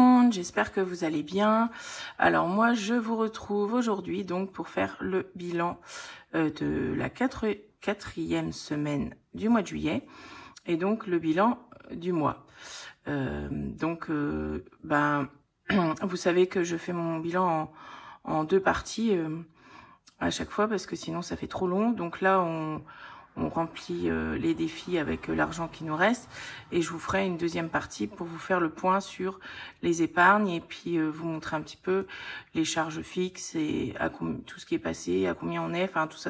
monde, j'espère que vous allez bien. Alors moi je vous retrouve aujourd'hui donc pour faire le bilan de la quatrième semaine du mois de juillet et donc le bilan du mois. Vous savez que je fais mon bilan en deux parties à chaque fois parce que sinon ça fait trop long. Donc là on remplit les défis avec l'argent qui nous reste et je vous ferai une deuxième partie pour vous faire le point sur les épargnes et puis vous montrer un petit peu les charges fixes et tout ce qui est passé, à combien on est, enfin tout ça,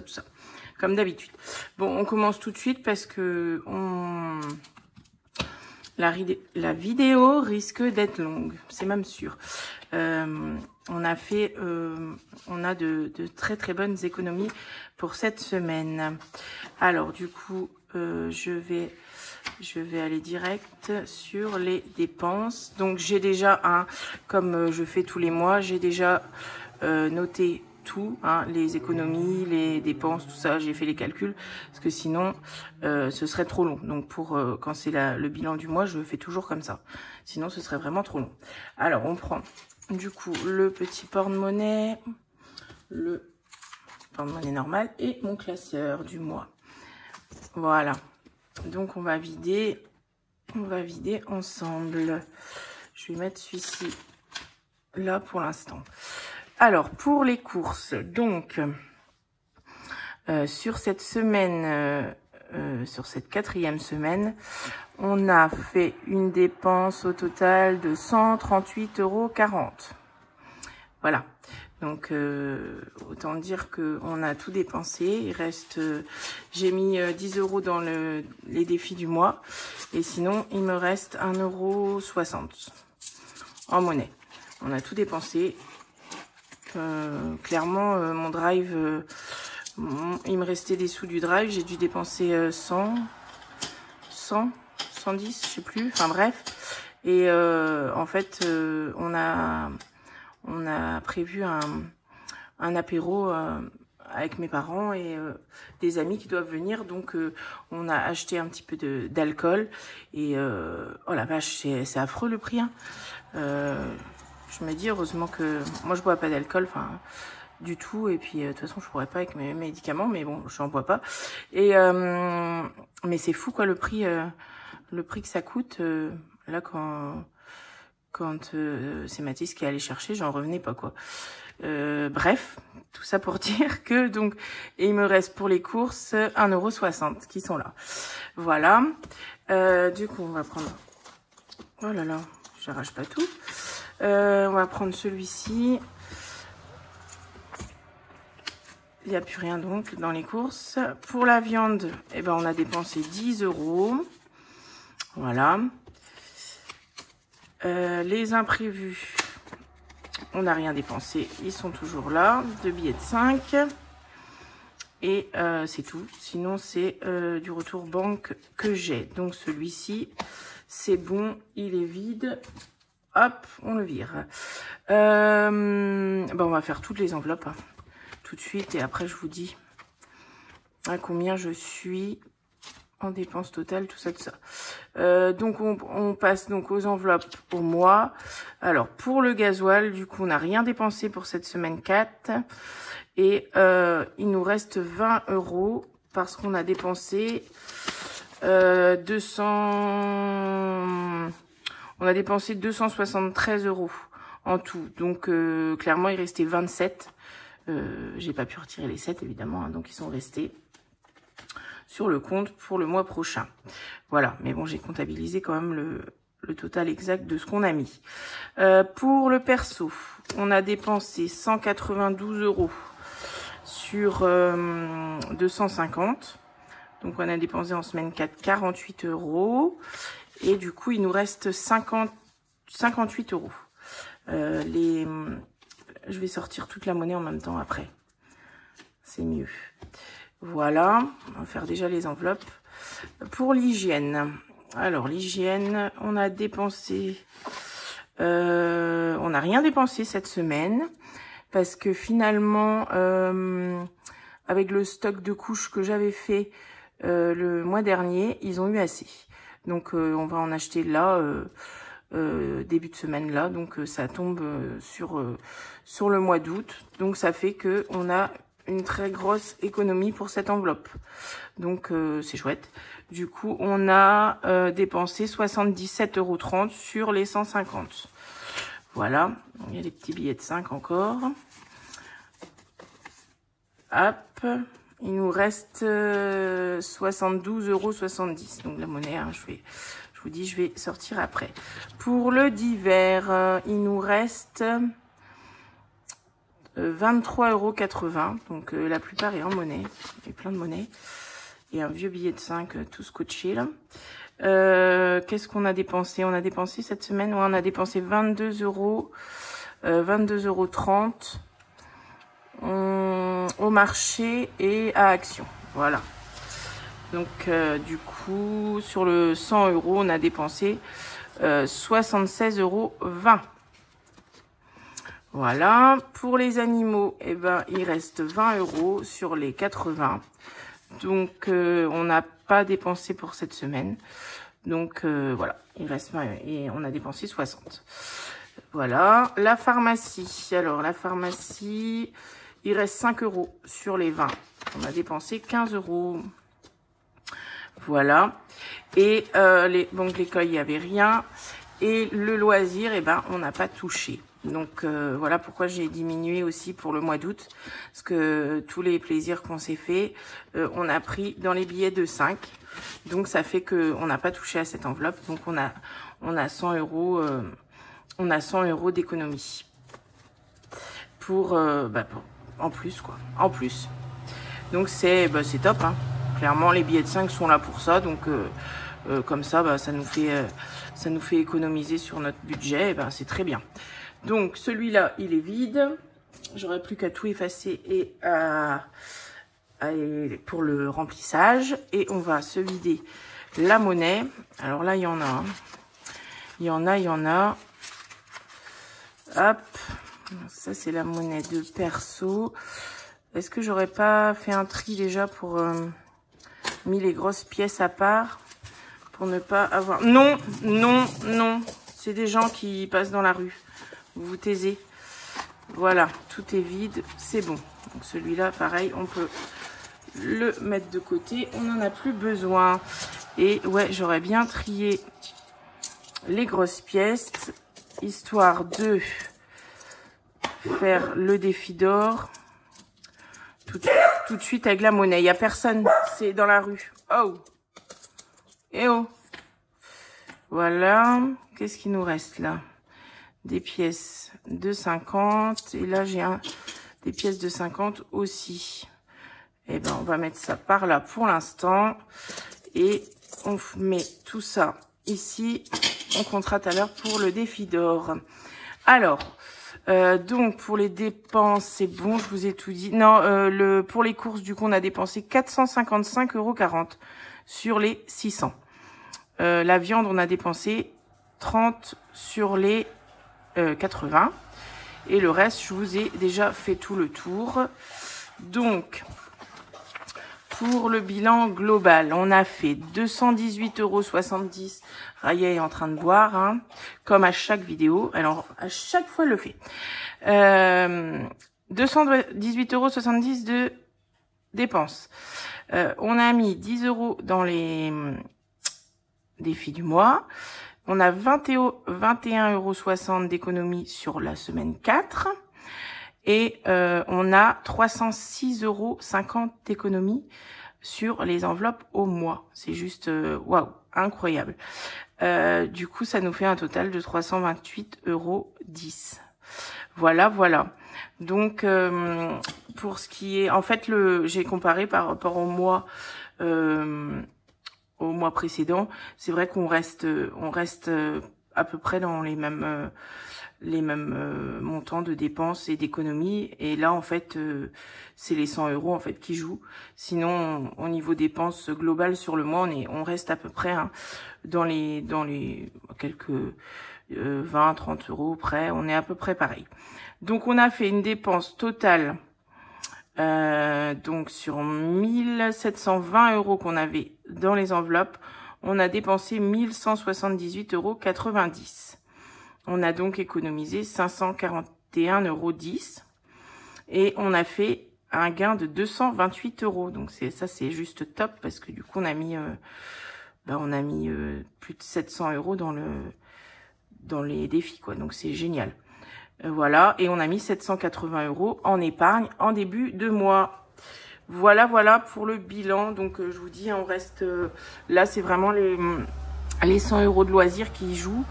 comme d'habitude. Bon, on commence tout de suite parce que la vidéo risque d'être longue, c'est même sûr. On a de très très bonnes économies pour cette semaine. Alors du coup, je vais aller direct sur les dépenses. Donc j'ai déjà comme je fais tous les mois, j'ai déjà noté tout, les économies, les dépenses, tout ça, j'ai fait les calculs, parce que sinon ce serait trop long. Donc quand c'est le bilan du mois, je fais toujours comme ça. Sinon ce serait vraiment trop long. Alors on prend du coup le petit porte-monnaie, le porte-monnaie normal et mon classeur du mois. Voilà. Donc on va vider ensemble. Je vais mettre celui-ci là pour l'instant. Alors, pour les courses, donc, sur cette semaine, sur cette quatrième semaine, on a fait une dépense au total de 138,40 €. Voilà. Donc, autant dire qu'on a tout dépensé. Il reste, j'ai mis 10 € dans les défis du mois. Et sinon, il me reste 1,60 € en monnaie. On a tout dépensé. Clairement mon drive, il me restait des sous du drive, j'ai dû dépenser 110, je sais plus, enfin bref. Et en fait on a prévu un apéro avec mes parents et des amis qui doivent venir, donc on a acheté un petit peu d'alcool et oh la vache, c'est affreux le prix, je me dis heureusement que moi je bois pas d'alcool, enfin du tout, et puis de toute façon je pourrais pas avec mes médicaments, mais bon, j'en bois pas. Et mais c'est fou quoi le prix que ça coûte. Là quand c'est Mathis qui est allé chercher, j'en revenais pas quoi. Bref, tout ça pour dire que donc, et il me reste pour les courses 1,60 € qui sont là. Voilà. Du coup on va prendre. Oh là là, j'arrache pas tout. On va prendre celui-ci. Il n'y a plus rien donc dans les courses. Pour la viande, on a dépensé 10 €. Voilà. Les imprévus, on n'a rien dépensé. Ils sont toujours là. 2 billets de 5. Et c'est tout. Sinon, c'est du retour banque que j'ai. Donc celui-ci, c'est bon. Il est vide. Hop, on le vire. On va faire toutes les enveloppes tout de suite et après je vous dis à combien je suis en dépenses totales, tout ça. Donc on passe donc aux enveloppes au mois. Alors pour le gasoil, du coup on n'a rien dépensé pour cette semaine 4 et il nous reste 20 € parce qu'on a dépensé 273 € en tout. Donc clairement il restait 27. J'ai pas pu retirer les 7 évidemment, donc ils sont restés sur le compte pour le mois prochain. Voilà, mais bon j'ai comptabilisé quand même le total exact de ce qu'on a mis. Pour le perso, on a dépensé 192 € sur 250. Donc on a dépensé en semaine 4 48 € et du coup il nous reste 58 €. Je vais sortir toute la monnaie en même temps après. C'est mieux. Voilà, on va faire déjà les enveloppes. Pour l'hygiène. Alors l'hygiène, on a dépensé... on n'a rien dépensé cette semaine parce que finalement, avec le stock de couches que j'avais fait le mois dernier, ils ont eu assez. Donc on va en acheter là début de semaine là, donc ça tombe sur le mois d'août. Donc ça fait que on a une très grosse économie pour cette enveloppe. Donc c'est chouette. Du coup, on a dépensé 77,30 € sur les 150. Voilà, il y a les petits billets de 5 encore. Hop, il nous reste 72,70 €. Donc la monnaie, hein, je vous dis, je vais sortir après. Pour le divers, il nous reste 23,80 €. Donc la plupart est en monnaie. Il y a plein de monnaie. Et un vieux billet de 5, tout scotché là. Qu'est-ce qu'on a dépensé? On a dépensé cette semaine, ouais, on a dépensé 22,30 € au marché et à Action. Voilà. Donc du coup, sur le 100 €, on a dépensé 76,20 €. Voilà. Pour les animaux, eh ben, il reste 20 € sur les 80. Donc, on n'a pas dépensé pour cette semaine. Donc, voilà. Il reste 20 et on a dépensé 60. Voilà. La pharmacie. Alors, la pharmacie, il reste 5 € sur les 20. On a dépensé 15 €. Voilà. Et donc, l'école, il n'y avait rien. Et le loisir, eh ben, on n'a pas touché. Donc voilà pourquoi j'ai diminué aussi pour le mois d'août, parce que tous les plaisirs qu'on s'est fait, on a pris dans les billets de 5. Donc ça fait que on n'a pas touché à cette enveloppe. Donc on a 100 €, on a 100 € d'économie pour en plus quoi, en plus. Donc c'est top hein. Clairement les billets de 5 sont là pour ça. Donc comme ça ça nous fait économiser sur notre budget. Et c'est très bien. Donc, celui-là, il est vide. J'aurais plus qu'à tout effacer et pour le remplissage. Et on va se vider la monnaie. Alors là, il y en a. Hein. Il y en a. Hop. Ça, c'est la monnaie de perso. Est-ce que j'aurais pas fait un tri déjà pour mis les grosses pièces à part pour ne pas avoir... Non. C'est des gens qui passent dans la rue. Vous vous taisez. Voilà, tout est vide, c'est bon. Donc celui-là, pareil, on peut le mettre de côté. On n'en a plus besoin. Et ouais, j'aurais bien trié les grosses pièces, histoire de faire le défi d'or tout de suite avec la monnaie. Il n'y a personne, c'est dans la rue. Oh! Eh oh! Voilà. Qu'est-ce qu'il nous reste là? Des pièces de 50. Et là, j'ai des pièces de 50 aussi. Et ben, on va mettre ça par là pour l'instant. Et on met tout ça ici. On comptera tout à l'heure pour le défi d'or. Alors, donc, pour les dépenses, c'est bon, je vous ai tout dit. Non, pour les courses, du coup, on a dépensé 455,40 € sur les 600. La viande, on a dépensé 30 sur les 80. Et le reste, je vous ai déjà fait tout le tour. Donc, pour le bilan global, on a fait 218,70 €. Raya est en train de boire, hein, comme à chaque vidéo. Alors, à chaque fois, elle le fait. 218,70 € de dépenses. On a mis 10 € dans les défis du mois. On a 21,60 € d'économie sur la semaine 4. Et on a 306,50 € d'économie sur les enveloppes au mois. C'est juste, waouh, incroyable. Du coup, ça nous fait un total de 328,10 €. Voilà. Donc, pour ce qui est... En fait, j'ai comparé par rapport au mois précédent. C'est vrai qu'on reste à peu près dans les mêmes montants de dépenses et d'économies. Et là, en fait, c'est les 100 € en fait qui jouent. Sinon, au niveau dépenses globales sur le mois, on reste à peu près hein, dans les quelques 20-30 € près. On est à peu près pareil. Donc, on a fait une dépense totale donc sur 1720 € qu'on avait dans les enveloppes. On a dépensé 1178,90 €. On a donc économisé 541,10 € et on a fait un gain de 228 €. Donc ça c'est juste top parce que du coup on a mis plus de 700 € dans les défis quoi. Donc c'est génial. Voilà, et on a mis 780 € en épargne en début de mois. Voilà pour le bilan. Donc je vous dis, on reste là, c'est vraiment les 100 € de loisirs qui jouent.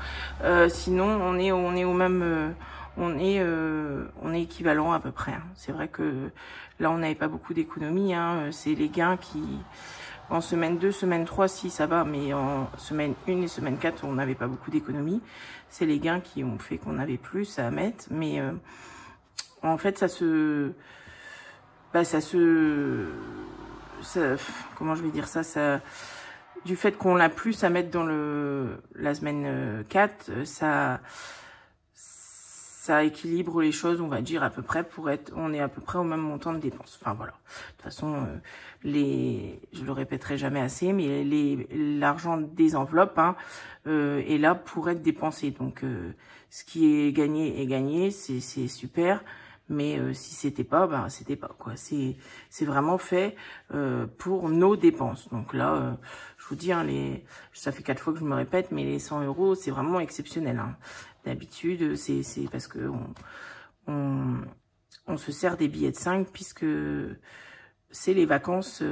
Sinon on est au même on est équivalent à peu près, hein. C'est vrai que là on n'avait pas beaucoup d'économies, hein. C'est les gains qui en semaine 2, semaine 3 si ça va, mais en semaine 1 et semaine 4 on n'avait pas beaucoup d'économies. C'est les gains qui ont fait qu'on avait plus à mettre, mais en fait comment je vais dire ça, du fait qu'on a plus à mettre dans la semaine 4, ça équilibre les choses, on va dire à peu près on est à peu près au même montant de dépenses. Enfin voilà. De toute façon, je le répéterai jamais assez, mais l'argent des enveloppes est là pour être dépensé. Donc ce qui est gagné, c'est super. Mais si c'était pas, c'était pas quoi. C'est vraiment fait pour nos dépenses. Donc là, je vous dis, hein, ça fait 4 fois que je me répète, mais les 100 € c'est vraiment exceptionnel, hein. D'habitude, c'est parce que on se sert des billets de 5 puisque c'est les vacances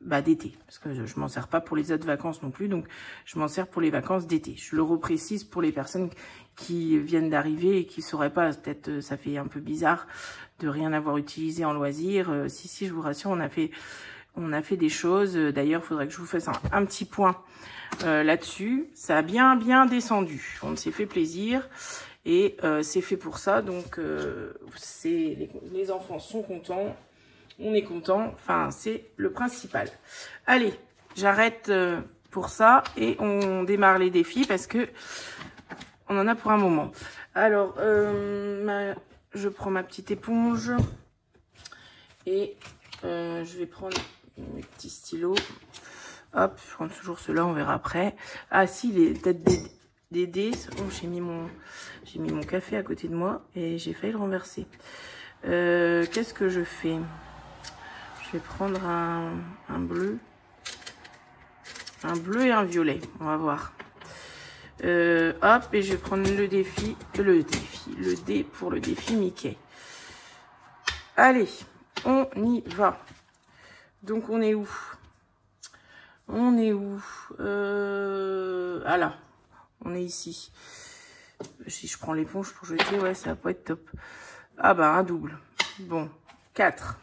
d'été. Parce que je m'en sers pas pour les autres vacances non plus, donc je m'en sers pour les vacances d'été. Je le reprécise pour les personnes qui viennent d'arriver et qui sauraient pas, peut-être ça fait un peu bizarre de rien avoir utilisé en loisir. Si, je vous rassure, on a fait des choses. D'ailleurs, il faudrait que je vous fasse un petit point là-dessus. Ça a bien descendu. On s'est fait plaisir et c'est fait pour ça. Donc, les enfants sont contents. On est content. Enfin, c'est le principal. Allez, j'arrête pour ça et on démarre les défis parce que on en a pour un moment. Alors, je prends ma petite éponge et je vais prendre mes petits stylos. Hop, je prends toujours ceux-là, on verra après. Ah si, les têtes des dés. Oh, j'ai mis mon café à côté de moi et j'ai failli le renverser. Qu'est-ce que je fais? Je vais prendre un bleu et un violet. On va voir. Hop, et je vais prendre le dé pour le défi Mickey. Allez, on y va. Donc on est où? Ah là, on est ici. Si je prends l'éponge pour jeter, ouais, ça va pas être top. Ah bah, un double. Bon, 4.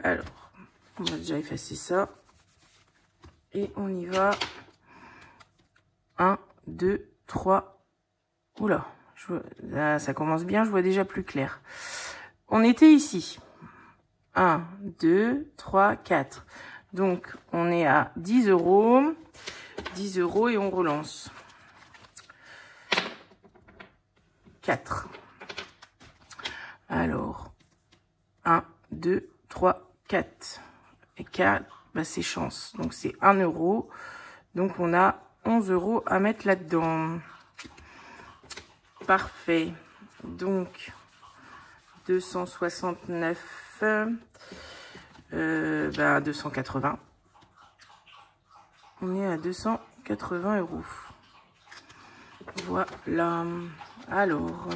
Alors, on va déjà effacer ça. Et on y va. 1, 2, 3. Oula, ça commence bien, je vois déjà plus clair. On était ici. 1, 2, 3, 4. Donc, on est à 10 €. 10 € et on relance. 4. Alors, 1, 2, 3, 4. Et 4, c'est chance. Donc, c'est 1 €. Donc, on a 11 € à mettre là-dedans. Parfait. Donc, 269, 280. On est à 280 €. Voilà. Alors,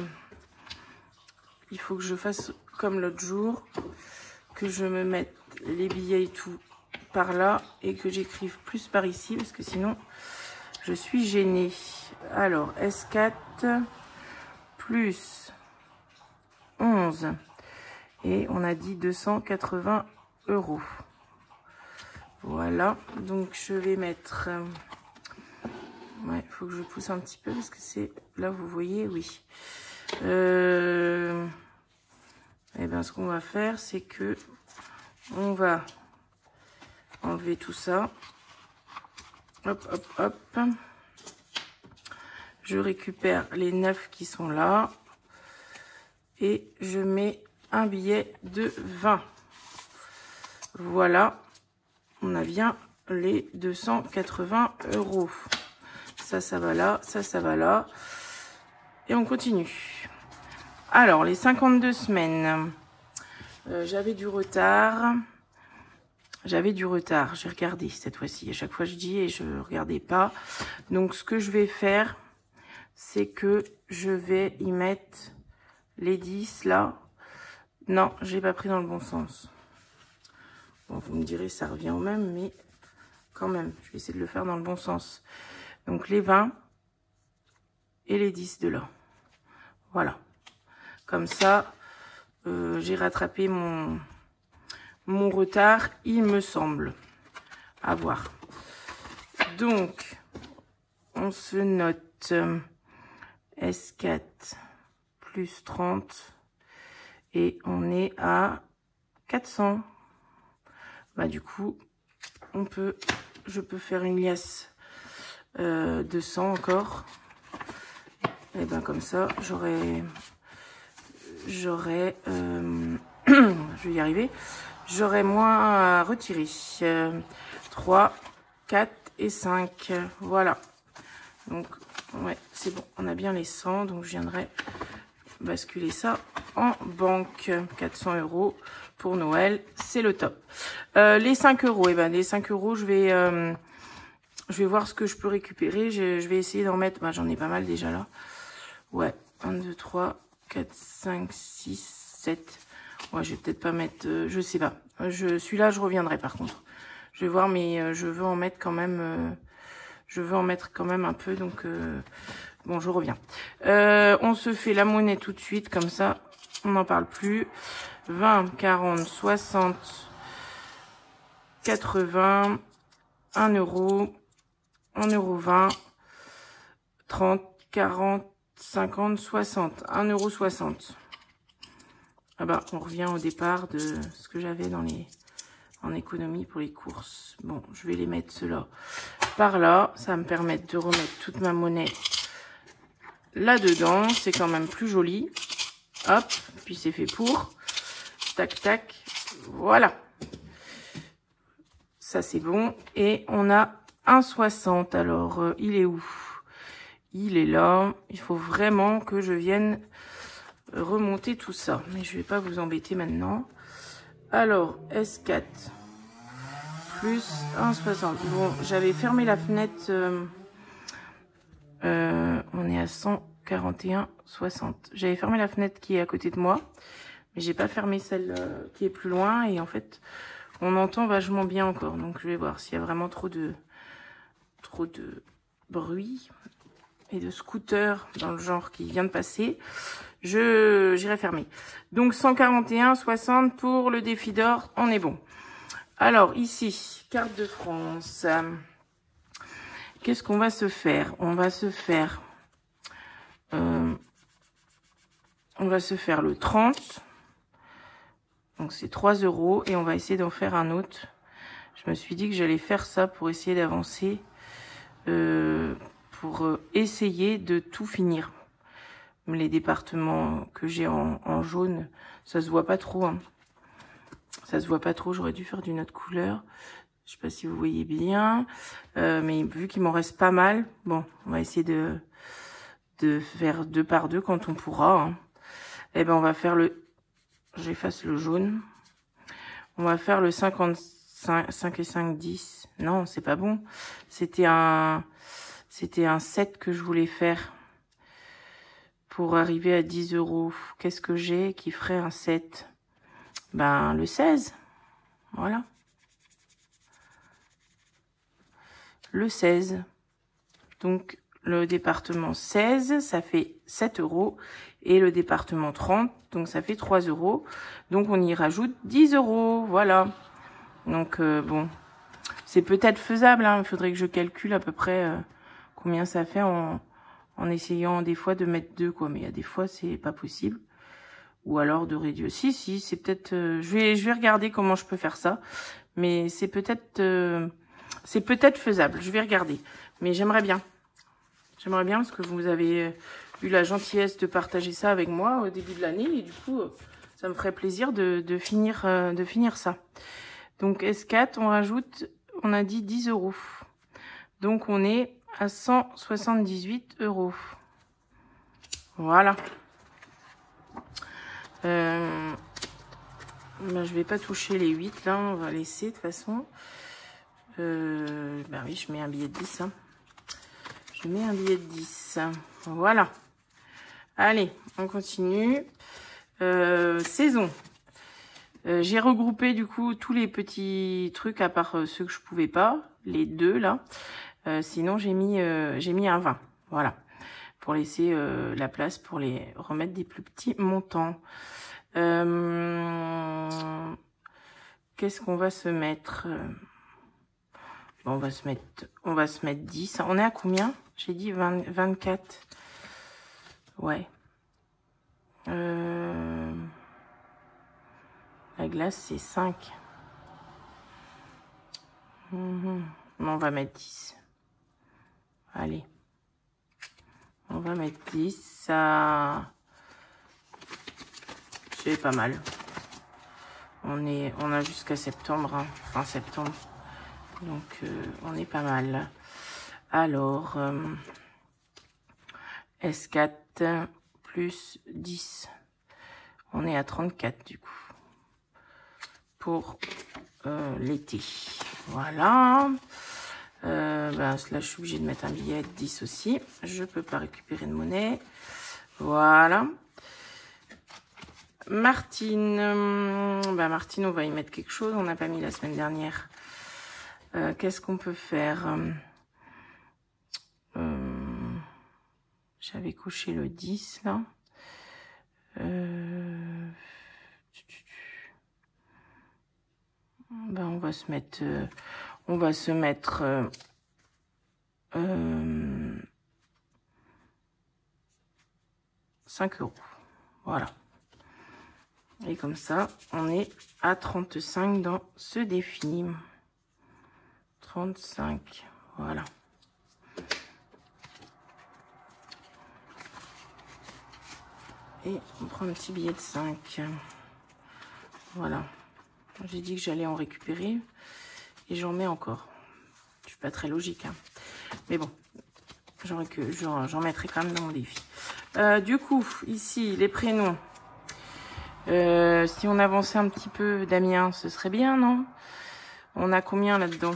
il faut que je fasse comme l'autre jour, que je me mette les billets et tout par là et que j'écrive plus par ici parce que sinon je suis gênée. Alors, S4 plus 11 et on a dit 280 €. Voilà, donc je vais mettre... Ouais, il faut que je pousse un petit peu parce que c'est... Là, vous voyez, oui. Et bien, ce qu'on va faire, c'est que on va enlever tout ça. Hop, hop, hop. Je récupère les 9 qui sont là. Et je mets un billet de 20. Voilà. On a bien les 280 €. ça va là, ça va là. Et on continue. Alors, les 52 semaines. J'avais du retard. J'ai regardé cette fois-ci. À chaque fois, je dis et je regardais pas. Donc, ce que je vais faire, c'est que je vais y mettre les 10 là. Non, j'ai pas pris dans le bon sens. Bon, vous me direz, ça revient au même, mais quand même, je vais essayer de le faire dans le bon sens. Donc, les 20 et les 10 de là. Voilà. Comme ça, j'ai rattrapé mon retard, il me semble. À voir. Donc, on se note S4 plus 30 et on est à 400. Bah, du coup, je peux faire une liasse 200 encore. Et ben comme ça, j'aurai je vais y arriver. J'aurai moins à retirer. 3, 4 et 5. Voilà. Donc, ouais, c'est bon. On a bien les 100. Donc, je viendrai basculer ça en banque. 400 € pour Noël. C'est le top. Les 5 €. Eh ben, les 5 €, je vais voir ce que je peux récupérer. Je vais essayer d'en mettre. Bah, j'en ai pas mal déjà là. Ouais. 1, 2, 3, 4, 5, 6, 7. Ouais, je vais peut-être pas mettre... je sais pas. Celui-là, je reviendrai par contre. Je vais voir, mais je veux en mettre quand même... un peu, donc... bon, je reviens. On se fait la monnaie tout de suite, comme ça, on n'en parle plus. 20, 40, 60, 80, 1 €, 1 € 20, 30, 40, 50, 60, 1 € 60. Ah bah, on revient au départ de ce que j'avais en économie pour les courses. Bon, je vais les mettre ceux-là par là. Ça va me permettre de remettre toute ma monnaie là-dedans. C'est quand même plus joli. Hop, puis c'est fait pour. Tac, tac. Voilà. Ça, c'est bon. Et on a 1,60. Alors, il est où? Il est là. Il faut vraiment que je vienne remonter tout ça. Mais je vais pas vous embêter maintenant. Alors, S4 plus 1,60. Bon, j'avais fermé la fenêtre. On est à 141,60. J'avais fermé la fenêtre qui est à côté de moi. Mais j'ai pas fermé celle qui est plus loin. Et en fait, on entend vachement bien encore. Donc, je vais voir s'il y a vraiment trop de bruit et de scooter dans le genre qui vient de passer. J'irai fermer. Donc 141,60 pour le défi d'or, on est bon. Alors ici, carte de France. Qu'est-ce qu'on va se faire? On va se faire le 30. Donc c'est 3 € et on va essayer d'en faire un autre. Je me suis dit que j'allais faire ça pour essayer d'avancer, pour essayer de tout finir. Les départements que j'ai en jaune, ça se voit pas trop. Hein. Ça se voit pas trop. J'aurais dû faire d'une autre couleur. Je sais pas si vous voyez bien. Mais vu qu'il m'en reste pas mal, bon, on va essayer de faire 2 par 2 quand on pourra. Hein. Et ben, on va faire le... J'efface le jaune. On va faire le 55 et 5, 10. Non, c'est pas bon. C'était un 7 que je voulais faire. Pour arriver à 10 €, qu'est-ce que j'ai qui ferait un 7? Ben, le 16. Voilà. Le 16. Donc, le département 16, ça fait 7 €. Et le département 30, donc ça fait 3 €. Donc, on y rajoute 10 €. Voilà. Donc, bon, c'est peut-être faisable. Hein. Il faudrait que je calcule à peu près combien ça fait en essayant des fois de mettre 2, quoi. Mais il y a des fois, c'est pas possible. Ou alors de réduire. Si, c'est peut-être... je vais regarder comment je peux faire ça. Mais c'est peut-être faisable. Je vais regarder. Mais j'aimerais bien. J'aimerais bien parce que vous avez eu la gentillesse de partager ça avec moi au début de l'année. Et du coup, ça me ferait plaisir de finir ça. Donc, S4, on rajoute... On a dit 10 €. Donc, on est à 178 €. Voilà. Ben, je vais pas toucher les 8 là, on va laisser de toute façon. Ben oui, je mets un billet de 10. Hein. Je mets un billet de 10. Voilà. Allez, on continue. Saison. J'ai regroupé du coup tous les petits trucs à part ceux que je pouvais pas, les deux là. Sinon j'ai mis un 20. Voilà. Pour laisser la place pour les remettre des plus petits montants. Qu'est-ce qu'on va se mettre? Bon, on va se mettre 10. On est à combien? J'ai dit 20, 24. Ouais. La glace, c'est 5. Bon, on va mettre 10. Allez. On va mettre 10. Ça... C'est pas mal. On a jusqu'à septembre. Hein. Fin septembre. Donc, on est pas mal. Alors, S4 plus 10. On est à 34 du coup. Pour l'été. Voilà. Ben, là, je suis obligée de mettre un billet de 10 aussi. Je peux pas récupérer de monnaie. Voilà. Martine. Ben, Martine, on va y mettre quelque chose. On n'a pas mis la semaine dernière. Qu'est-ce qu'on peut faire? J'avais coché le 10 là. Ben, on va se mettre 5 €. Voilà. Et comme ça, on est à 35 dans ce défi. 35. Voilà. Et on prend un petit billet de 5. Voilà. J'ai dit que j'allais en récupérer. Et j'en mets encore. Je suis pas très logique. Hein. Mais bon. J'en mettrai quand même dans mon défi. Du coup, ici, les prénoms. Si on avançait un petit peu, Damien, ce serait bien, non? On a combien là-dedans?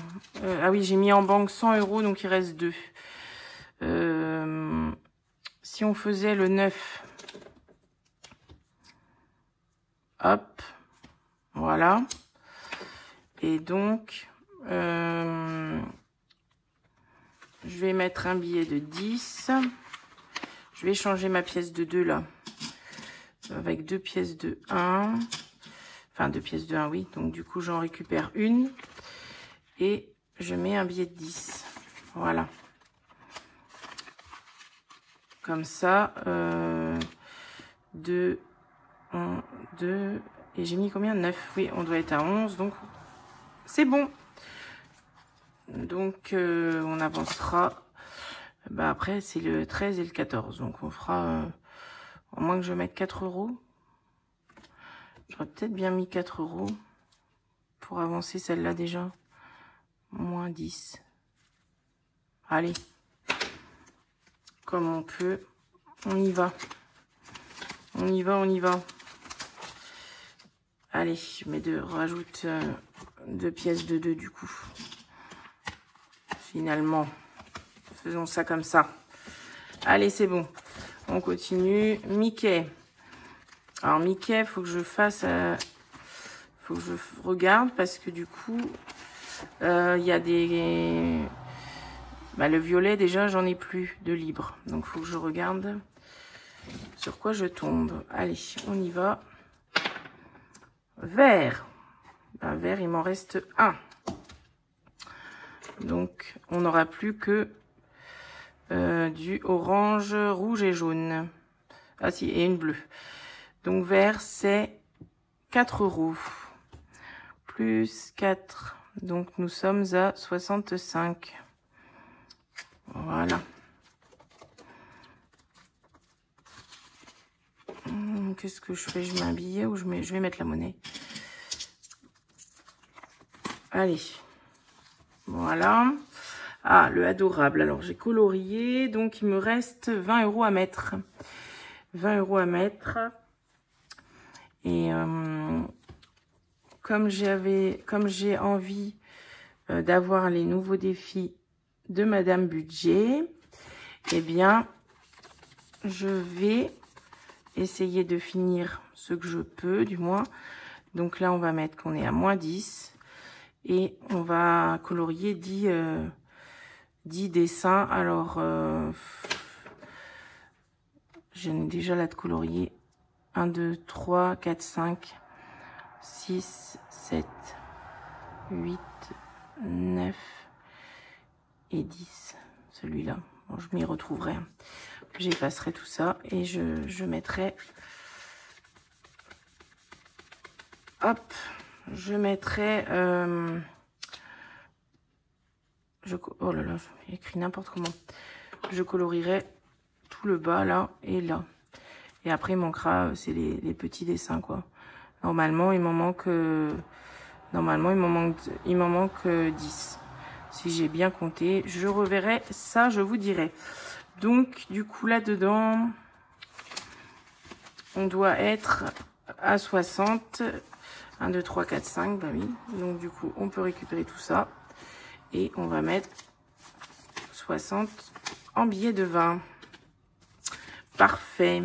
Ah oui, j'ai mis en banque 100 €, donc il reste 2. Si on faisait le 9... Hop, voilà. Et donc, je vais mettre un billet de 10. Je vais changer ma pièce de 2 là. Avec 2 pièces de 1. Enfin, 2 pièces de 1, oui. Donc, du coup, j'en récupère une. Et je mets un billet de 10. Voilà. Comme ça, 2... 1, 2, et j'ai mis combien? 9, oui, on doit être à 11, donc c'est bon. Donc, on avancera, bah après, c'est le 13 et le 14, donc on fera, au moins que je mette 4 €. J'aurais peut-être bien mis 4 € pour avancer celle-là déjà. Moins 10. Allez, comme on peut, on y va. On y va, on y va. Allez, je mets rajoute 2 pièces de 2 du coup. Finalement, faisons ça comme ça. Allez, c'est bon. On continue. Mickey. Alors, Mickey, faut que je fasse... faut que je regarde parce que du coup, il y a des... Bah, le violet, déjà, j'en ai plus de libre. Donc, faut que je regarde sur quoi je tombe. Allez, on y va. Vert. Ben, vert, il m'en reste un. Donc, on n'aura plus que du orange, rouge et jaune. Ah si, et une bleue. Donc, vert, c'est 4 €. Plus 4. Donc, nous sommes à 65. Voilà. Qu'est-ce que je fais? Je mets un billet ou je vais mettre la monnaie? Allez. Voilà. Ah, le adorable. Alors, j'ai colorié, donc il me reste 20 € à mettre. 20 € à mettre. Et comme j'ai envie d'avoir les nouveaux défis de Madame Budget, eh bien, je vais essayer de finir ce que je peux, du moins. Donc là, on va mettre qu'on est à -10 et on va colorier 10 dessins. Alors, j'ai déjà là de colorier 1, 2, 3, 4, 5, 6, 7, 8, 9 et 10. Celui-là, bon, je m'y retrouverai. J'effacerai tout ça et je mettrai... Hop, je mettrai... oh là là, j'ai écrit n'importe comment. Je colorierai tout le bas là et là. Et après, il manquera, c'est les petits dessins, quoi. Normalement, il m'en manque... normalement, il m'en manque 10. Si j'ai bien compté, je reverrai ça, je vous dirai. Donc, du coup, là-dedans, on doit être à 60. 1, 2, 3, 4, 5, bah oui. Donc, du coup, on peut récupérer tout ça. Et on va mettre 60 en billets de 20. Parfait.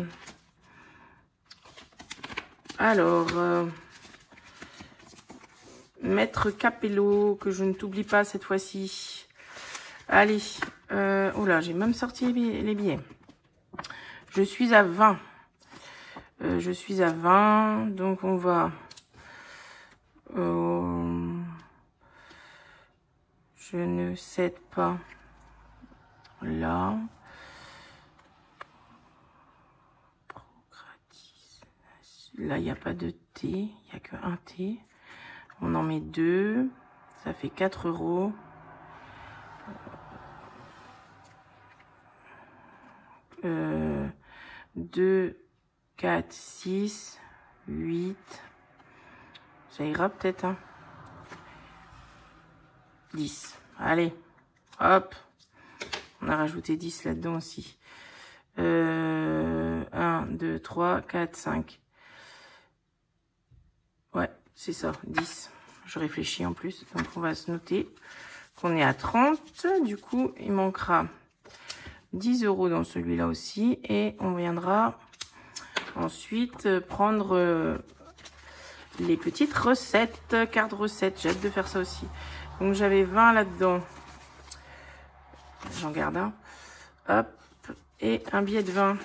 Alors, Maître Capello, que je ne t'oublie pas cette fois-ci. Allez, oh là, j'ai même sorti les billets. Je suis à 20. Je suis à 20, donc on va... je ne cède pas là. Là, il n'y a pas de T, il n'y a que un T. On en met 2, ça fait 4 €. 2, 4, 6, 8. Ça ira peut-être, hein. 10. Allez, hop. On a rajouté 10 là-dedans aussi. 1, 2, 3, 4, 5. Ouais, c'est ça, 10. Je réfléchis en plus. Donc, on va se noter qu'on est à 30. Du coup, il manquera 10 € dans celui-là aussi. Et on viendra ensuite prendre les petites recettes, cartes recettes. J'ai hâte de faire ça aussi. Donc, j'avais 20 là-dedans. J'en garde un. Hop. Et un billet de 20.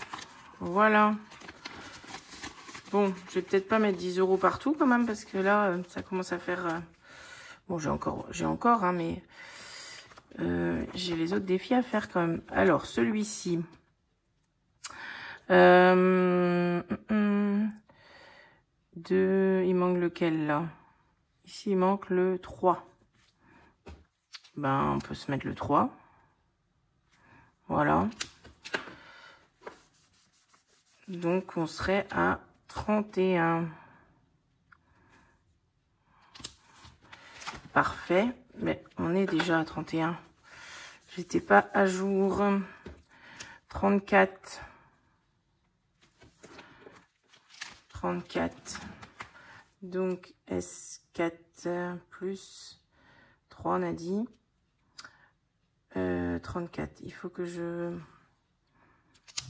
Voilà. Bon, je vais peut-être pas mettre 10 € partout quand même, parce que là, ça commence à faire... Bon, j'ai encore, hein, mais j'ai les autres défis à faire quand même. Alors, celui-ci. Il manque lequel, là? Ici, il manque le 3. Ben, on peut se mettre le 3. Voilà. Donc, on serait à 31. Parfait. Mais on est déjà à 31. J'étais pas à jour. 34. 34. Donc, S4 plus 3, on a dit. 34. Il faut que je...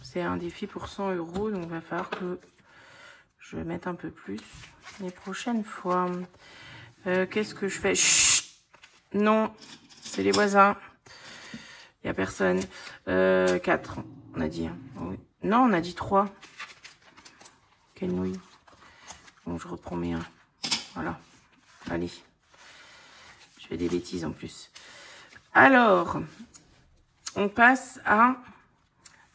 C'est un défi pour 100 €, donc il va falloir que je mette un peu plus les prochaines fois. Qu'est-ce que je fais? Chut, non, c'est les voisins. Il n'y a personne. 4, on a dit. Oui. Non, on a dit 3. Quelle nouille. Bon, je reprends mes 1. Voilà. Allez. Je fais des bêtises en plus. Alors, on passe à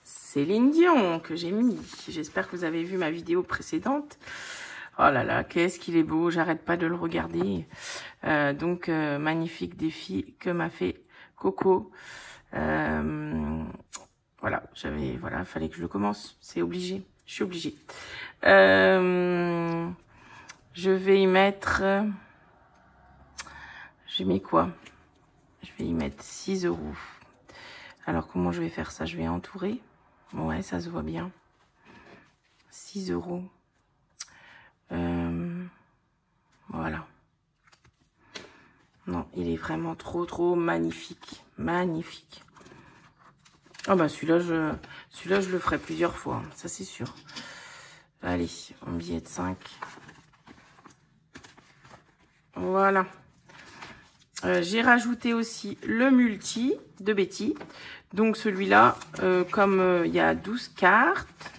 Céline Dion que j'ai mis. J'espère que vous avez vu ma vidéo précédente. Oh là là, qu'est-ce qu'il est beau. J'arrête pas de le regarder. Donc, magnifique défi que m'a fait Coco. Voilà, fallait que je le commence. C'est obligé. Je suis obligée. Je vais y mettre... J'ai mis quoi? Je vais y mettre 6 €. Alors, comment je vais faire ça? Je vais entourer. Ouais, ça se voit bien. 6 €. Voilà. Non, il est vraiment trop magnifique. Magnifique. Ah bah celui-là, je le ferai plusieurs fois. Hein, ça, c'est sûr. Allez, un billet de 5. Voilà. J'ai rajouté aussi le multi de Betty. Donc celui-là, comme il y a 12 cartes,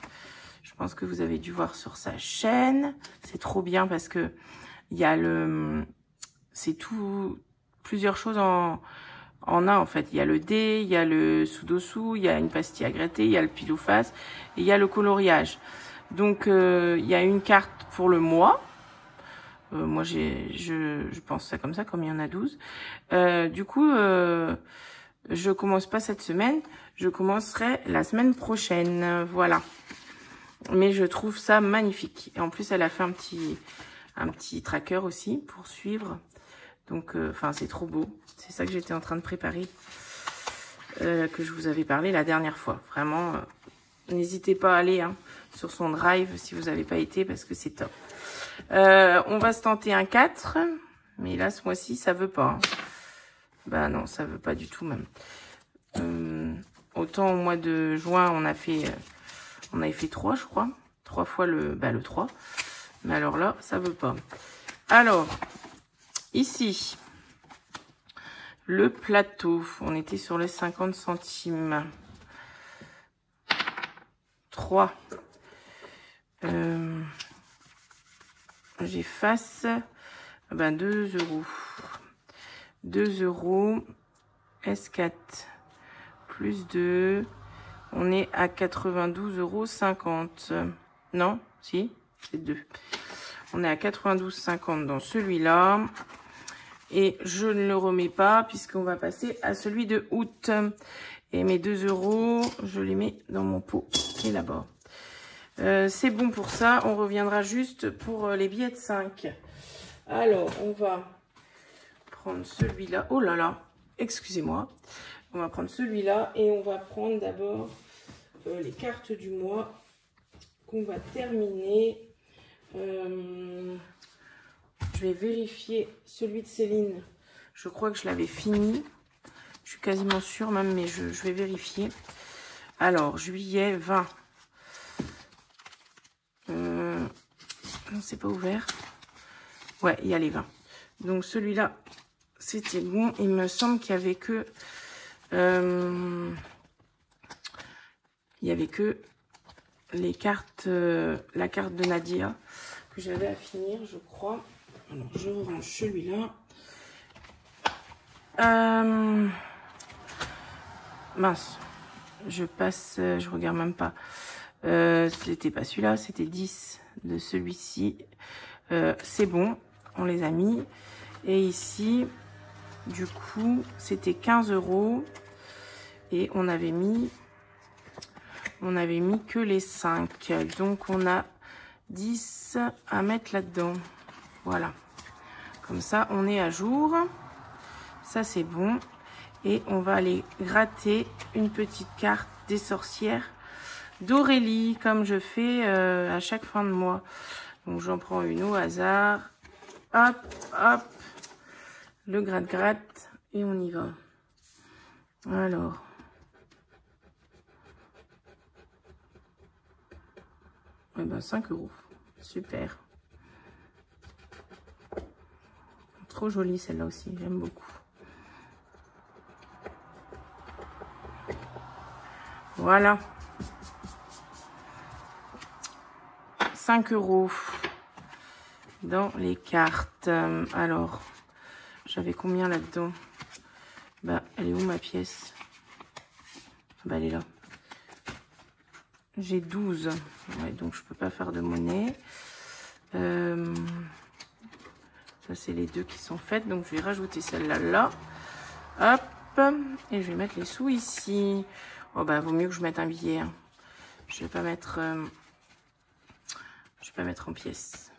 je pense que vous avez dû voir sur sa chaîne. C'est trop bien parce que il y a c'est tout, plusieurs choses en un en fait. Il y a le dé, il y a le sudoku, il y a une pastille à gratter, il y a le pile ou face et il y a le coloriage. Donc il y a une carte pour le mois. Moi, je pense ça comme ça, comme il y en a 12. Du coup, je commence pas cette semaine. Je commencerai la semaine prochaine. Voilà. Mais je trouve ça magnifique. Et en plus, elle a fait un petit tracker aussi pour suivre. Donc, enfin, c'est trop beau. C'est ça que j'étais en train de préparer. Que je vous avais parlé la dernière fois. Vraiment, n'hésitez pas à aller hein, sur son drive si vous n'avez pas été parce que c'est top. On va se tenter un 4, mais là, ce mois-ci, ça veut pas. Hein. Bah non, ça veut pas du tout même. Autant au mois de juin, on avait fait 3, je crois. 3 fois le 3. Mais alors là, ça veut pas. Alors, ici, le plateau. On était sur les 50 centimes. 3. J'efface 2 €. 2 € S4 plus 2. On est à 92,50 €. Non, si, c'est 2. On est à 92,50 € dans celui-là. Et je ne le remets pas puisqu'on va passer à celui de août. Et mes 2 €, je les mets dans mon pot qui est là-bas. C'est bon pour ça. On reviendra juste pour les billets de 5. Alors, on va prendre celui-là. Oh là là, excusez-moi. On va prendre celui-là et on va prendre d'abord les cartes du mois qu'on va terminer. Je vais vérifier celui de Céline. Je crois que je l'avais fini. Je suis quasiment sûre même, mais je vais vérifier. Alors, juillet 20. Non, c'est pas ouvert. Ouais, il y a les 20. Donc, celui-là, c'était bon. Il me semble qu'il y avait que... il y avait que les cartes... la carte de Nadia que j'avais à finir, je crois. Alors, je range celui-là. Mince. Je passe... je regarde même pas. C'était pas celui-là, c'était 10 de celui-ci. C'est bon, on les a mis. Et ici, du coup, c'était 15 €. Et on avait mis que les 5. Donc, on a 10 à mettre là-dedans. Voilà. Comme ça, on est à jour. Ça, c'est bon. Et on va aller gratter une petite carte des sorcières d'Aurélie, comme je fais à chaque fin de mois. Donc, j'en prends une au hasard. Hop, hop. Le gratte-gratte. Et on y va. Alors. Eh ben, 5 €. Super. Trop jolie celle-là aussi. J'aime beaucoup. Voilà. 5 € dans les cartes. Alors, j'avais combien là-dedans? Bah, elle est où ma pièce? Bah, elle est là. J'ai 12. Ouais, donc je peux pas faire de monnaie. Ça, c'est les deux qui sont faites. Donc, je vais rajouter celle-là là. Hop. Et je vais mettre les sous ici. Oh, bah, vaut mieux que je mette un billet. Hein. Je vais pas mettre... je vais pas mettre en pièces.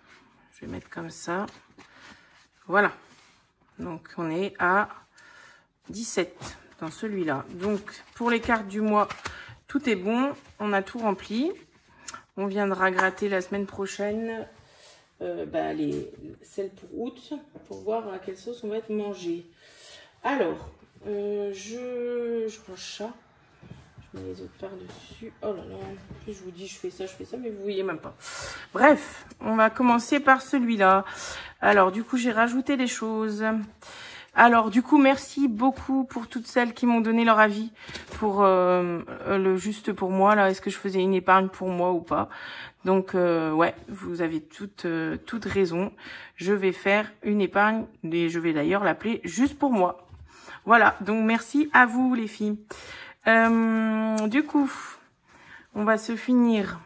Je vais mettre comme ça. Voilà. Donc, on est à 17 dans celui-là. Donc, pour les cartes du mois, tout est bon. On a tout rempli. On viendra gratter la semaine prochaine celles pour août, pour voir à quelle sauce on va être mangé. Alors, je prends ça. Je mets les autres par-dessus. Oh là là, je vous dis, je fais ça, mais vous voyez même pas. Bref, on va commencer par celui-là. Alors, du coup, j'ai rajouté des choses. Alors, du coup, merci beaucoup pour toutes celles qui m'ont donné leur avis pour le juste pour moi. Là, est-ce que je faisais une épargne pour moi ou pas? Donc, ouais, vous avez toute raison. Je vais faire une épargne et je vais d'ailleurs l'appeler juste pour moi. Voilà, donc merci à vous les filles. Du coup, on va se finir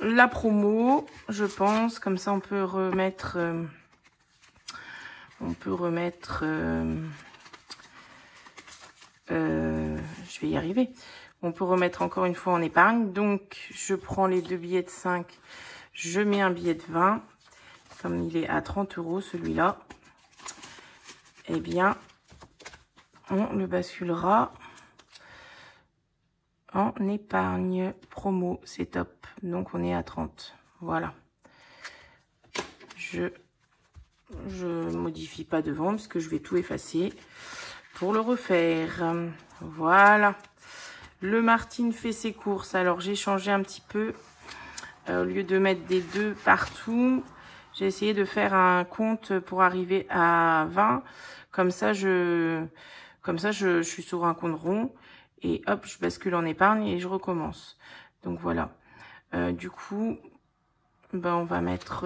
la promo, je pense. Comme ça, on peut remettre... je vais y arriver. On peut remettre encore une fois en épargne. Donc, je prends les 2 billets de 5. Je mets un billet de 20. Comme il est à 30 € celui-là, eh bien, on le basculera en épargne promo. C'est top. Donc, on est à 30. Voilà. Je modifie pas devant parce que je vais tout effacer pour le refaire. Voilà. Le Martine fait ses courses. Alors, j'ai changé un petit peu. Au lieu de mettre des 2 partout, j'ai essayé de faire un compte pour arriver à 20. Comme ça, je suis sur un compte rond. Et hop, je bascule en épargne et je recommence. Donc, voilà. Du coup, on va mettre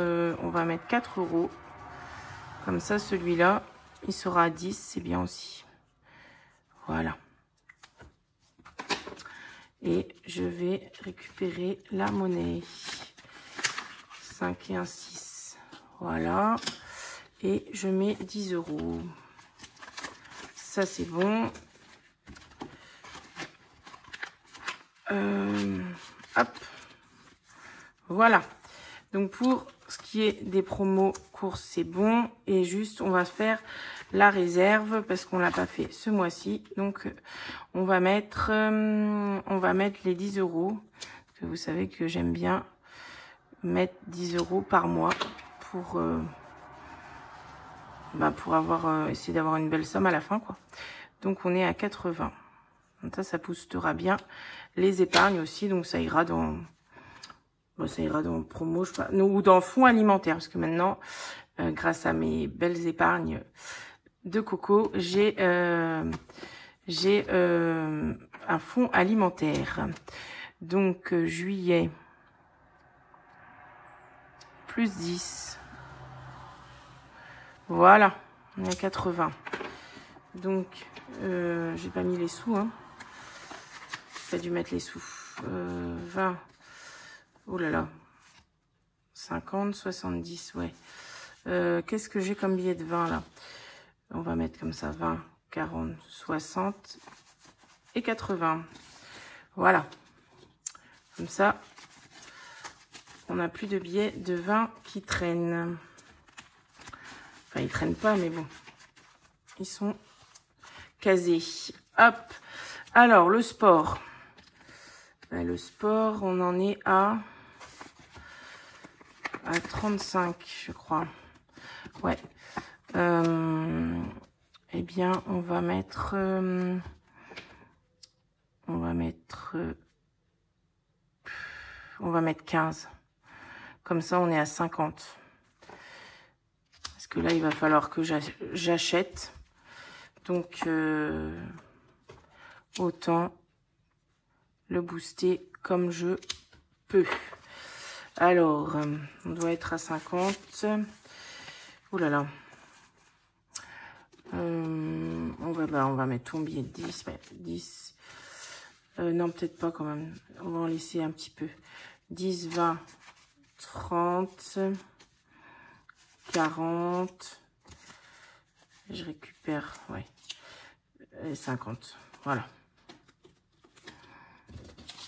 4 €. Comme ça, celui-là, il sera à 10. C'est bien aussi. Voilà. Et je vais récupérer la monnaie. 5 et un 6. Voilà. Et je mets 10 €. Ça, c'est bon. Hop. Voilà. Donc, pour ce qui est des promos courses, c'est bon. Et juste, on va faire la réserve parce qu'on l'a pas fait ce mois-ci. Donc, on va mettre les 10 €. Parce que vous savez que j'aime bien mettre 10 € par mois pour essayer d'avoir une belle somme à la fin, quoi. Donc, on est à 80. Donc ça boostera bien les épargnes aussi. Donc, ça ira dans promo, je sais pas, ou dans fonds alimentaires. Parce que maintenant, grâce à mes belles épargnes de coco, j'ai un fonds alimentaire. Donc, juillet, plus 10. Voilà, on est à 80. Donc, j'ai pas mis les sous, hein. J'ai pas dû mettre les sous. 20. Oh là là. 50, 70, ouais. Qu'est-ce que j'ai comme billet de 20, là? On va mettre comme ça, 20, 40, 60 et 80. Voilà. Comme ça, on n'a plus de billets de 20 qui traînent. Enfin, ils traînent pas, mais bon. Ils sont casés. Hop. Alors, le sport. Le sport, on en est à 35, je crois. Ouais. Eh bien, on va mettre 15. Comme ça, on est à 50. Parce que là, il va falloir que j'achète. Donc, autant le booster comme je peux. Alors, on doit être à 50. Oh là là. On va mettre ton billet de 10. Ouais, 10. Non, peut-être pas quand même. On va en laisser un petit peu. 10, 20, 30, 40. Je récupère, ouais. Et 50. Voilà.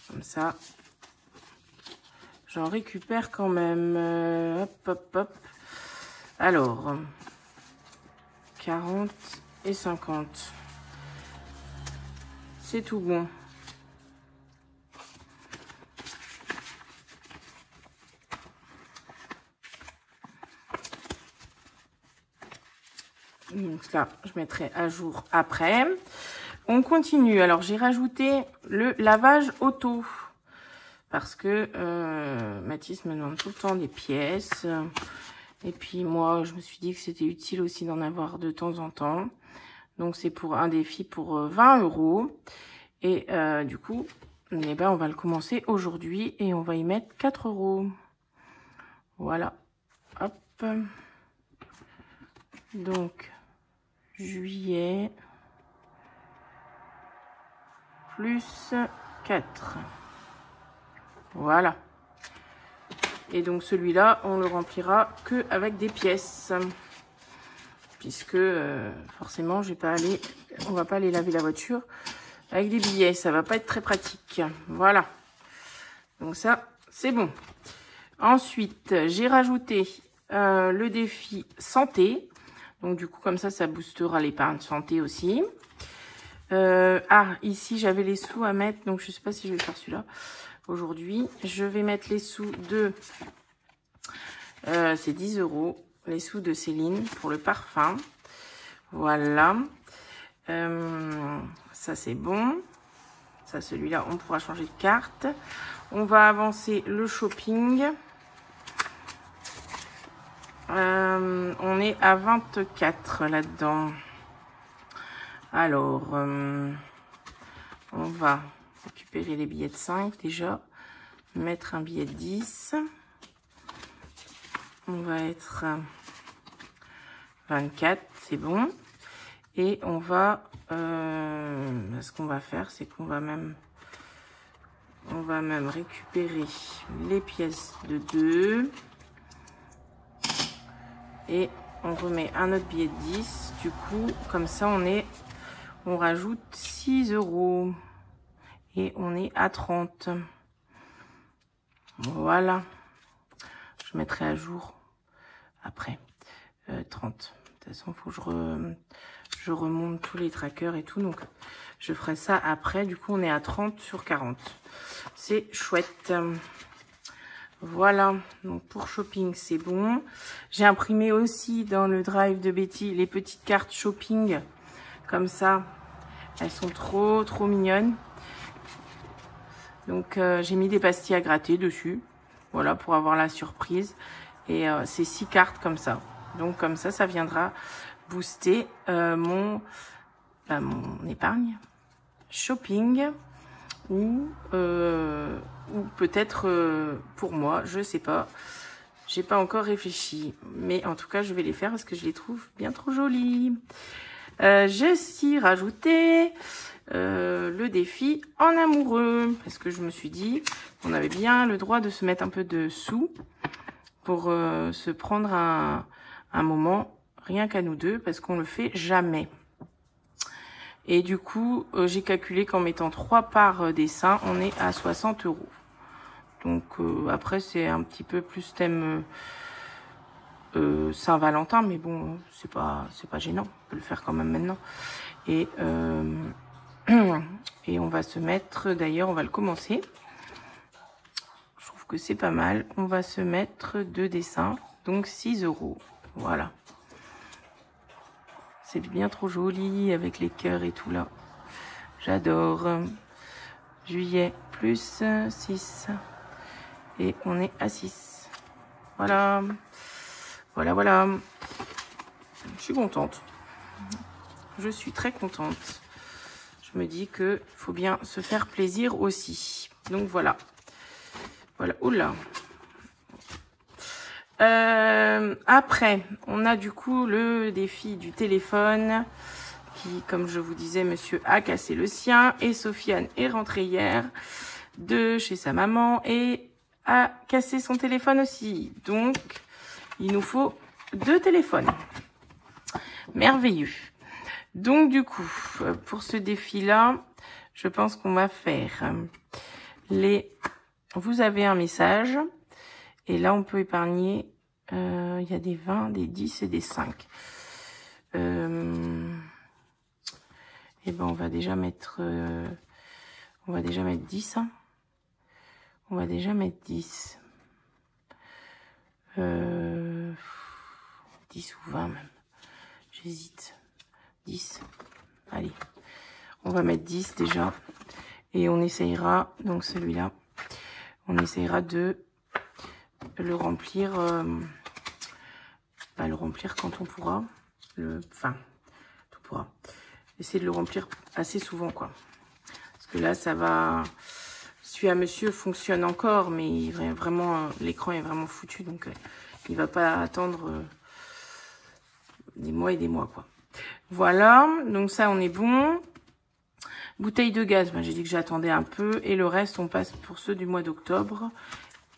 Comme ça. J'en récupère quand même. Hop, hop, hop. Alors, 40 et 50. C'est tout bon. Donc ça, je mettrai à jour après. On continue. Alors, j'ai rajouté le lavage auto. Parce que Mathis me demande tout le temps des pièces. Et puis moi, je me suis dit que c'était utile aussi d'en avoir de temps en temps. Donc, c'est pour un défi pour 20 €. Et du coup, eh ben, on va le commencer aujourd'hui. Et on va y mettre 4 €. Voilà. Hop. Donc, juillet. Plus 4. Voilà. Et donc celui-là, on le remplira que avec des pièces. Puisque forcément, on va pas aller laver la voiture avec des billets. Ça va pas être très pratique. Voilà. Donc ça, c'est bon. Ensuite, j'ai rajouté le défi santé. Donc du coup, comme ça boostera l'épargne santé aussi. Ici, j'avais les sous à mettre. Donc je sais pas si je vais faire celui-là. Aujourd'hui, je vais mettre les sous de... c'est 10 €. Les sous de Céline pour le parfum. Voilà. Ça, c'est bon. Ça, celui-là, on pourra changer de carte. On va avancer le shopping. On est à 24 là-dedans. Alors, on va récupérer les billets de 5 déjà. Mettre un billet de 10. On va être 24, c'est bon. Et on va... ce qu'on va faire, c'est qu'on va même... On va même récupérer les pièces de 2. Et on remet un autre billet de 10. Du coup, comme ça, on rajoute 6 €. Et on est à 30. Voilà. Je mettrai à jour après. 30. De toute façon, il faut que je remonte tous les trackers et tout. Donc, je ferai ça après. Du coup, on est à 30 sur 40. C'est chouette. Voilà. Donc, pour shopping, c'est bon. J'ai imprimé aussi dans le drive de Betty les petites cartes shopping. Comme ça. Elles sont trop mignonnes. Donc, j'ai mis des pastilles à gratter dessus. Voilà, pour avoir la surprise. Et c'est 6 cartes comme ça. Donc, comme ça viendra booster mon épargne shopping. Ou peut-être pour moi, je sais pas. J'ai pas encore réfléchi. Mais en tout cas, je vais les faire parce que je les trouve bien trop jolies. J'ai aussi rajouté... le défi en amoureux, parce que je me suis dit qu'on avait bien le droit de se mettre un peu de sous pour se prendre un moment rien qu'à nous deux, parce qu'on le fait jamais. Et du coup, j'ai calculé qu'en mettant 3 par dessin, on est à 60 €. Donc après, c'est un petit peu plus thème Saint-Valentin, mais bon, c'est pas gênant, on peut le faire quand même maintenant. Et on va se mettre, d'ailleurs, on va le commencer. Je trouve que c'est pas mal. On va se mettre 2 dessins, donc 6 €. Voilà. C'est bien trop joli avec les cœurs et tout là. J'adore. Juillet plus 6. Et on est à 6. Voilà. Voilà. Je suis contente. Je suis très contente. Je me dis que faut bien se faire plaisir aussi. Donc voilà. Voilà. Oula. Après, on a du coup le défi du téléphone qui, comme je vous disais, monsieur a cassé le sien et Sofiane est rentrée hier de chez sa maman et a cassé son téléphone aussi. Donc, il nous faut 2 téléphones. Merveilleux. Donc, du coup, pour ce défi-là, je pense qu'on va faire vous avez un message. Et là, on peut épargner, il y a des 20, des 10 et des 5. Et ben on va déjà mettre 10. Hein. On va déjà mettre 10. 10 ou 20 même. J'hésite. 10. Allez. On va mettre 10 déjà. Et on essayera, donc celui-là, on essayera de le remplir, le remplir quand on pourra. Enfin, on pourra. Essayer de le remplir assez souvent, quoi. Parce que là, ça va... Celui à monsieur fonctionne encore, mais vraiment, l'écran est vraiment foutu. Donc, il va pas attendre des mois et des mois, quoi. Voilà, donc ça, on est bon. Bouteille de gaz, ben, j'ai dit que j'attendais un peu. Et le reste, on passe pour ceux du mois d'octobre.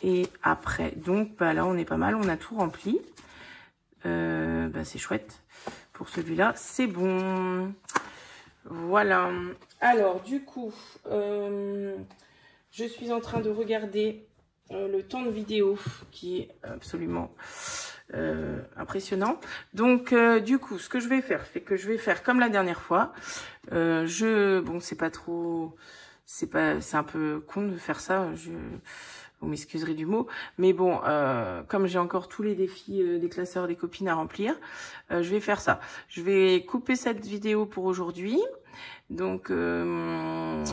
Et après, donc, bah, là, on est pas mal. On a tout rempli. C'est chouette. Pour celui-là, c'est bon. Voilà. Alors, du coup, je suis en train de regarder le temps de vidéo qui est absolument impressionnant. Donc, du coup, ce que je vais faire, c'est que je vais faire comme la dernière fois. Bon, c'est pas trop... C'est un peu con de faire ça. Vous m'excuserez du mot. Mais bon, comme j'ai encore tous les défis des classeurs, des copines à remplir, je vais faire ça. Je vais couper cette vidéo pour aujourd'hui. Donc, je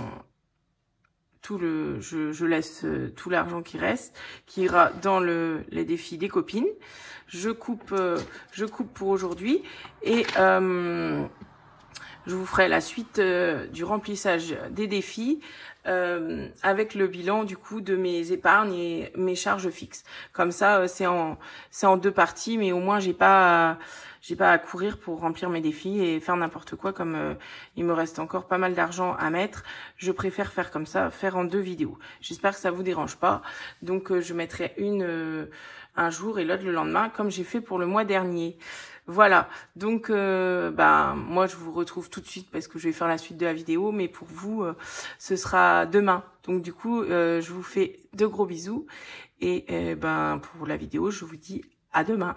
laisse tout l'argent qui reste, qui ira dans les défis des copines. Je coupe pour aujourd'hui. Et... je vous ferai la suite du remplissage des défis avec le bilan du coup de mes épargnes et mes charges fixes. Comme ça, c'est en 2 parties, mais au moins j'ai pas à courir pour remplir mes défis et faire n'importe quoi. Comme il me reste encore pas mal d'argent à mettre, je préfère faire comme ça, faire en 2 vidéos. J'espère que ça vous dérange pas. Donc je mettrai une un jour et l'autre le lendemain, comme j'ai fait pour le mois dernier. Voilà, donc moi je vous retrouve tout de suite parce que je vais faire la suite de la vidéo, mais pour vous ce sera demain. Donc du coup je vous fais de gros bisous et pour la vidéo je vous dis à demain.